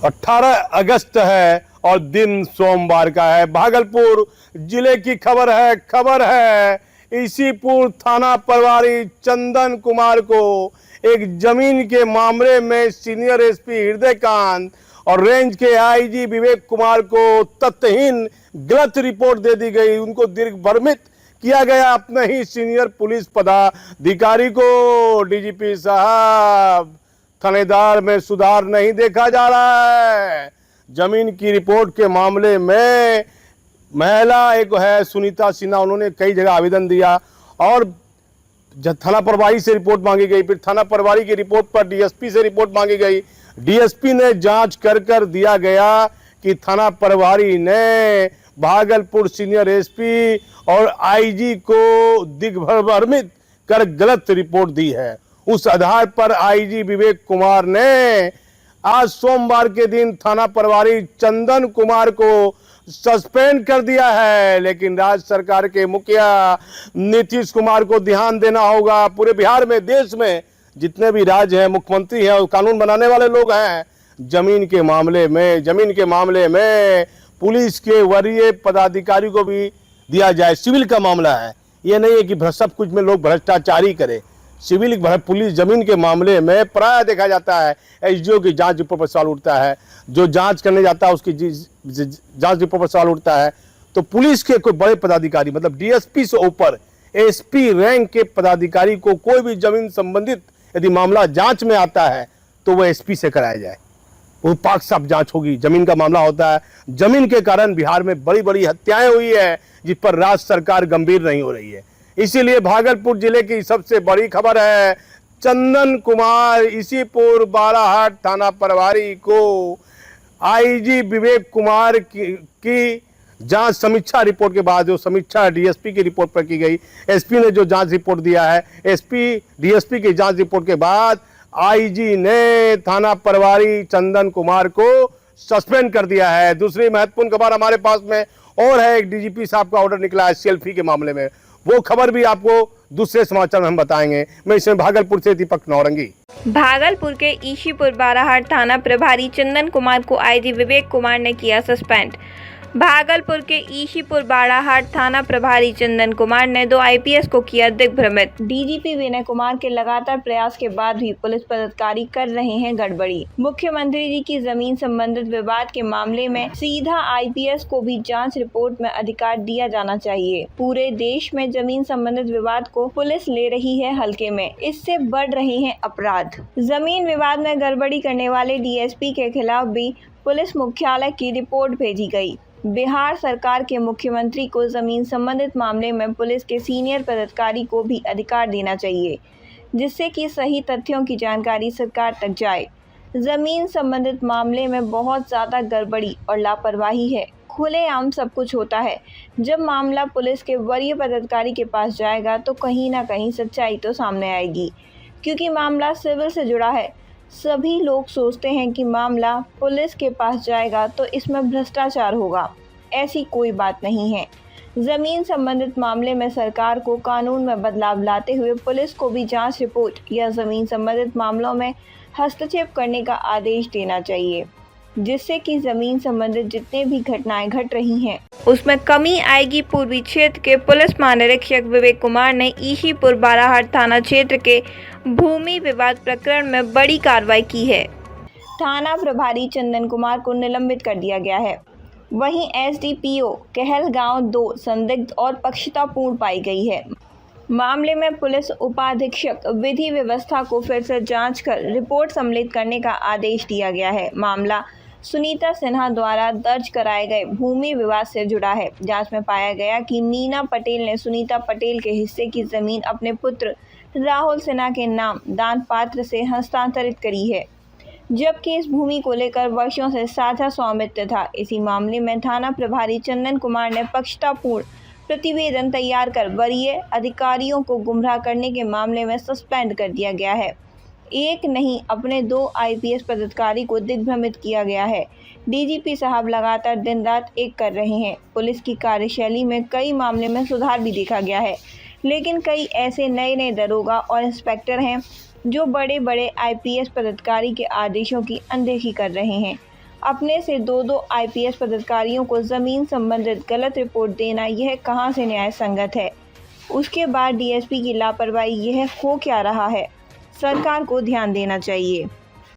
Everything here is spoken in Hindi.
18 अगस्त है और दिन सोमवार का है। भागलपुर जिले की खबर है ईसीपुर थाना प्रभारी चंदन कुमार को एक जमीन के मामले में सीनियर एसपी हृदयकांत और रेंज के आईजी विवेक कुमार को तथ्यहीन गलत रिपोर्ट दे दी गई। उनको दिग्भ्रमित किया गया। अपने ही सीनियर पुलिस पदाधिकारी को डीजीपी साहब थानेदार में सुधार नहीं देखा जा रहा है। जमीन की रिपोर्ट के मामले में महिला एक है सुनीता सिन्हा, उन्होंने कई जगह आवेदन दिया और थाना प्रभारी से रिपोर्ट मांगी गई, फिर थाना प्रभारी की रिपोर्ट पर डीएसपी से रिपोर्ट मांगी गई। डीएसपी ने जांच कर दिया गया कि थाना प्रभारी ने भागलपुर सीनियर एसपी और आईजी को दिग्भ्रमित कर गलत रिपोर्ट दी है। उस आधार पर आईजी विवेक कुमार ने आज सोमवार के दिन थाना प्रभारी चंदन कुमार को सस्पेंड कर दिया है। लेकिन राज्य सरकार के मुखिया नीतीश कुमार को ध्यान देना होगा। पूरे बिहार में, देश में जितने भी राज्य हैं, मुख्यमंत्री हैं और कानून बनाने वाले लोग हैं, जमीन के मामले में पुलिस के वरीय पदाधिकारी को भी दिया जाए। सिविल का मामला है, ये नहीं है कि सब कुछ में लोग भ्रष्टाचारी करें। सिविल पुलिस जमीन के मामले में प्राय देखा जाता है एसडीओ की जांच रिपोर्ट पर सवाल उठता है, जो जांच करने जाता है उसकी जांच रिपोर्ट पर सवाल उठता है। तो पुलिस के कोई बड़े पदाधिकारी, मतलब डीएसपी से ऊपर एसपी रैंक के पदाधिकारी को कोई भी जमीन संबंधित यदि मामला जांच में आता है तो वह एसपी से कराया जाए। वो पाक साफ जांच होगी। जमीन का मामला होता है, जमीन के कारण बिहार में बड़ी बड़ी हत्याएं हुई है जिस पर राज्य सरकार गंभीर नहीं हो रही है। इसीलिए भागलपुर जिले की सबसे बड़ी खबर है, चंदन कुमार ईसीपुर बालाहाट थाना प्रभारी को आईजी विवेक कुमार की जांच समीक्षा रिपोर्ट के बाद, जो समीक्षा डीएसपी की रिपोर्ट पर की गई, एसपी ने जो जांच रिपोर्ट दिया है, एसपी डीएसपी की जांच रिपोर्ट के बाद आईजी ने थाना प्रभारी चंदन कुमार को सस्पेंड कर दिया है। दूसरी महत्वपूर्ण खबर हमारे पास में और है, एक डीजीपी साहब का ऑर्डर निकला है सेल्फी के मामले में। वो खबर भी आपको दूसरे समाचार में हम बताएंगे। मैं इसमें भागलपुर से दीपक नौरंगी। भागलपुर के ईशीपुर बालाहाट थाना प्रभारी चंदन कुमार को आईजी विवेक कुमार ने किया सस्पेंड। भागलपुर के ईशीपुर बालाहाट थाना प्रभारी चंदन कुमार ने 2 आईपीएस को किया दिग्भ्रमित। डीजीपी विनय कुमार के लगातार प्रयास के बाद भी पुलिस पदाधिकारी कर रहे हैं गड़बड़ी। मुख्यमंत्री जी की जमीन संबंधित विवाद के मामले में सीधा आईपीएस को भी जांच रिपोर्ट में अधिकार दिया जाना चाहिए। पूरे देश में जमीन संबंधित विवाद को पुलिस ले रही है हल्के में, इससे बढ़ रहे हैं अपराध। जमीन विवाद में गड़बड़ी करने वाले डीएसपी के खिलाफ भी पुलिस मुख्यालय की रिपोर्ट भेजी गई। बिहार सरकार के मुख्यमंत्री को जमीन संबंधित मामले में पुलिस के सीनियर पदाधिकारी को भी अधिकार देना चाहिए, जिससे कि सही तथ्यों की जानकारी सरकार तक जाए। जमीन संबंधित मामले में बहुत ज़्यादा गड़बड़ी और लापरवाही है। खुलेआम सब कुछ होता है। जब मामला पुलिस के वरीय पदाधिकारी के पास जाएगा तो कहीं ना कहीं सच्चाई तो सामने आएगी, क्योंकि मामला सिविल से जुड़ा है। सभी लोग सोचते हैं कि मामला पुलिस के पास जाएगा तो इसमें भ्रष्टाचार होगा। ऐसी कोई बात नहीं है। जमीन संबंधित मामले में सरकार को कानून में बदलाव लाते हुए पुलिस को भी जांच रिपोर्ट या जमीन संबंधित मामलों में हस्तक्षेप करने का आदेश देना चाहिए, जिससे कि जमीन संबंधित जितने भी घटनाएं घट रही हैं उसमें कमी आएगी। पूर्वी क्षेत्र के पुलिस महानिरीक्षक विवेक कुमार ने ईशीपुर बालाहाट थाना क्षेत्र के भूमि विवाद प्रकरण में बड़ी कार्रवाई की है। थाना प्रभारी चंदन कुमार को निलंबित कर दिया गया है। वहीं एसडीपीओ कहलगांव 2 संदिग्ध और पक्षतापूर्ण पाई गई है। मामले में पुलिस उपाधीक्षक विधि व्यवस्था को फिर से जांच कर रिपोर्ट सम्मिलित करने का आदेश दिया गया है। मामला सुनीता सिन्हा द्वारा दर्ज कराए गए भूमि विवाद से जुड़ा है। जांच में पाया गया कि मीना पटेल ने सुनीता पटेल के हिस्से की जमीन अपने पुत्र राहुल सिन्हा के नाम दान पात्र से हस्तांतरित करी है, जबकि इस भूमि को लेकर वर्षों से साझा स्वामित्व था। इसी मामले में थाना प्रभारी चंदन कुमार ने पक्षतापूर्ण प्रतिवेदन तैयार कर वरीय अधिकारियों को गुमराह करने के मामले में सस्पेंड कर दिया गया है। एक नहीं, अपने 2 आईपीएस पदाधिकारी को दिग्भ्रमित किया गया है। डीजीपी साहब लगातार दिन रात एक कर रहे हैं। पुलिस की कार्यशैली में कई मामले में सुधार भी देखा गया है, लेकिन कई ऐसे नए दरोगा और इंस्पेक्टर हैं जो बड़े आईपीएस पदाधिकारी के आदेशों की अनदेखी कर रहे हैं। अपने से दो आईपीएस पदाधिकारियों को ज़मीन संबंधित गलत रिपोर्ट देना यह कहां से न्याय संगत है। उसके बाद डीएसपी की लापरवाही, यह हो क्या रहा है। सरकार को ध्यान देना चाहिए।